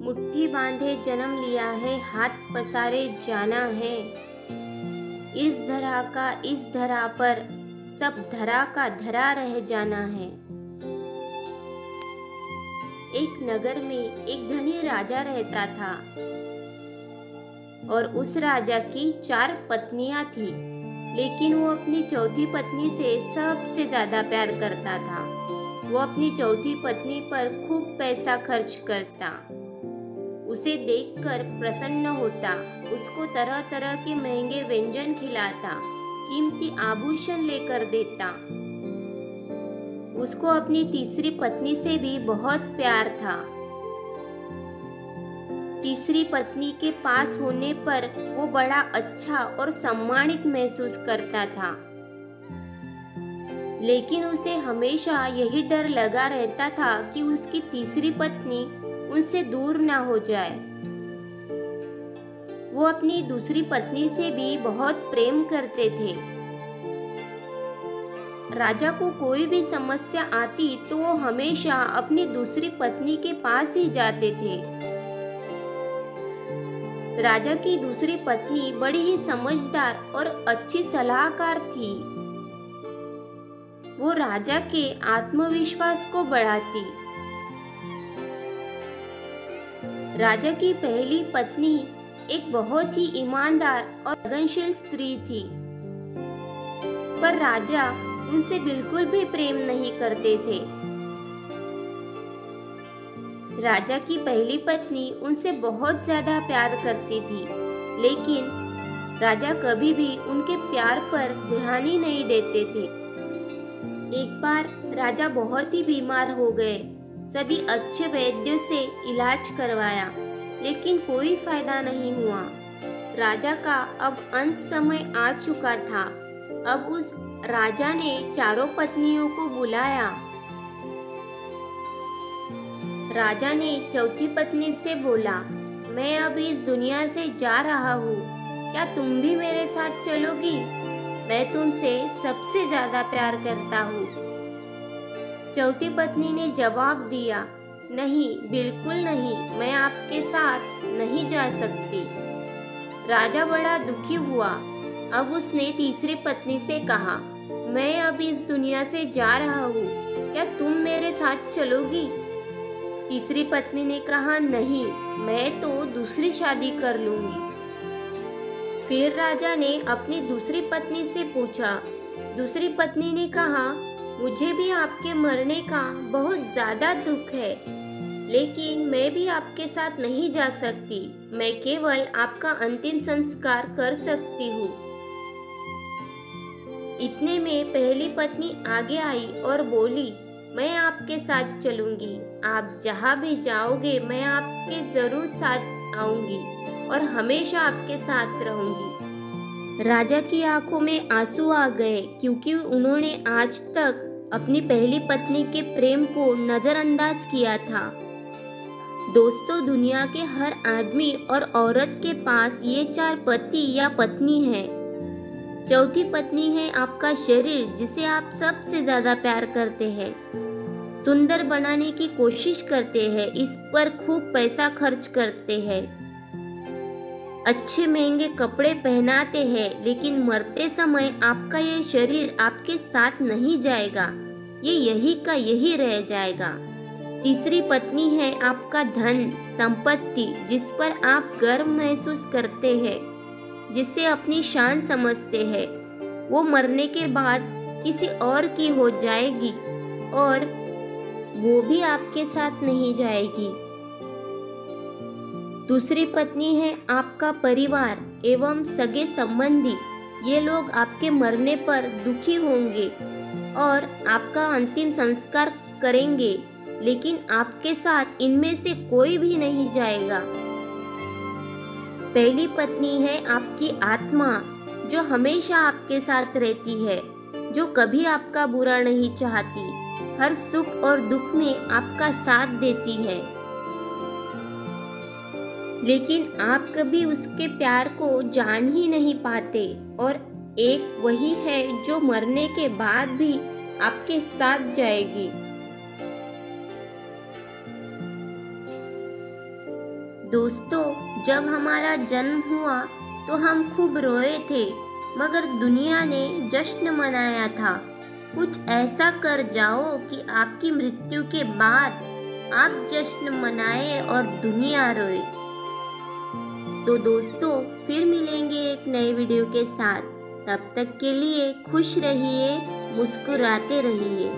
मुट्ठी बांधे जन्म लिया है, हाथ पसारे जाना है। इस धरा का इस धरा पर, सब धरा का धरा रह जाना है। एक नगर में एक धनी राजा रहता था और उस राजा की 4 पत्नियां थी, लेकिन वो अपनी चौथी पत्नी से सबसे ज्यादा प्यार करता था। वो अपनी चौथी पत्नी पर खूब पैसा खर्च करता, उसे देखकर प्रसन्न होता, उसको तरह तरह के महंगे व्यंजन खिलाता, कीमती आभूषण लेकर देता। उसको अपनी तीसरी पत्नी से भी बहुत प्यार था। तीसरी पत्नी के पास होने पर वो बड़ा अच्छा और सम्मानित महसूस करता था, लेकिन उसे हमेशा यही डर लगा रहता था कि उसकी तीसरी पत्नी उनसे दूर ना हो जाए। वो अपनी दूसरी पत्नी से भी बहुत प्रेम करते थे। राजा को कोई भी समस्या आती तो वो हमेशा अपनी दूसरी पत्नी के पास ही जाते थे। राजा की दूसरी पत्नी बड़ी ही समझदार और अच्छी सलाहकार थी। वो राजा के आत्मविश्वास को बढ़ाती। राजा की पहली पत्नी एक बहुत ही ईमानदार और लगनशील स्त्री थी, पर राजा उनसे बिल्कुल भी प्रेम नहीं करते थे। राजा की पहली पत्नी उनसे बहुत ज्यादा प्यार करती थी, लेकिन राजा कभी भी उनके प्यार पर ध्यान ही नहीं देते थे। एक बार राजा बहुत ही बीमार हो गए। सभी अच्छे वैद्यों से इलाज करवाया, लेकिन कोई फायदा नहीं हुआ। राजा का अब अंत समय आ चुका था। अब उस राजा ने चारों पत्नियों को बुलाया। राजा ने चौथी पत्नी से बोला, मैं अब इस दुनिया से जा रहा हूँ, क्या तुम भी मेरे साथ चलोगी? मैं तुमसे सबसे ज्यादा प्यार करता हूँ। चौथी पत्नी ने जवाब दिया, नहीं, बिल्कुल नहीं, मैं आपके साथ नहीं जा सकती। राजा बड़ा दुखी हुआ। अब उसने तीसरी पत्नी से कहा, मैं अब इस दुनिया से जा रहा हूँ, क्या तुम मेरे साथ चलोगी? तीसरी पत्नी ने कहा, नहीं, मैं तो दूसरी शादी कर लूंगी। फिर राजा ने अपनी दूसरी पत्नी से पूछा। दूसरी पत्नी ने कहा, मुझे भी आपके मरने का बहुत ज्यादा दुख है, लेकिन मैं भी आपके साथ नहीं जा सकती। मैं केवल आपका अंतिम संस्कार कर सकती हूँ। इतने में पहली पत्नी आगे आई और बोली, मैं आपके साथ चलूंगी। आप जहाँ भी जाओगे मैं आपके जरूर साथ आऊंगी और हमेशा आपके साथ रहूंगी। राजा की आंखों में आंसू आ गए, क्योंकि उन्होंने आज तक अपनी पहली पत्नी के प्रेम को नजरअंदाज किया था। दोस्तों, दुनिया के हर आदमी और औरत के पास ये 4 पति या पत्नी है। चौथी पत्नी है आपका शरीर, जिसे आप सबसे ज्यादा प्यार करते हैं, सुंदर बनाने की कोशिश करते हैं, इस पर खूब पैसा खर्च करते हैं, अच्छे महंगे कपड़े पहनाते हैं, लेकिन मरते समय आपका ये शरीर आपके साथ नहीं जाएगा, ये यही का यही रह जाएगा। तीसरी पत्नी है आपका धन संपत्ति, जिस पर आप गर्व महसूस करते हैं, जिसे अपनी शान समझते हैं। वो मरने के बाद किसी और की हो जाएगी और वो भी आपके साथ नहीं जाएगी। दूसरी पत्नी है आपका परिवार एवं सगे संबंधी। ये लोग आपके मरने पर दुखी होंगे और आपका अंतिम संस्कार करेंगे, लेकिन आपके साथ इनमें से कोई भी नहीं जाएगा। पहली पत्नी है आपकी आत्मा, जो हमेशा आपके साथ रहती है, जो कभी आपका बुरा नहीं चाहती, हर सुख और दुख में आपका साथ देती है, लेकिन आप कभी उसके प्यार को जान ही नहीं पाते। और एक वही है जो मरने के बाद भी आपके साथ जाएगी। दोस्तों, जब हमारा जन्म हुआ तो हम खूब रोए थे, मगर दुनिया ने जश्न मनाया था। कुछ ऐसा कर जाओ कि आपकी मृत्यु के बाद आप जश्न मनाए और दुनिया रोए। तो दोस्तों, फिर मिलेंगे एक नए वीडियो के साथ। तब तक के लिए खुश रहिए, मुस्कुराते रहिए।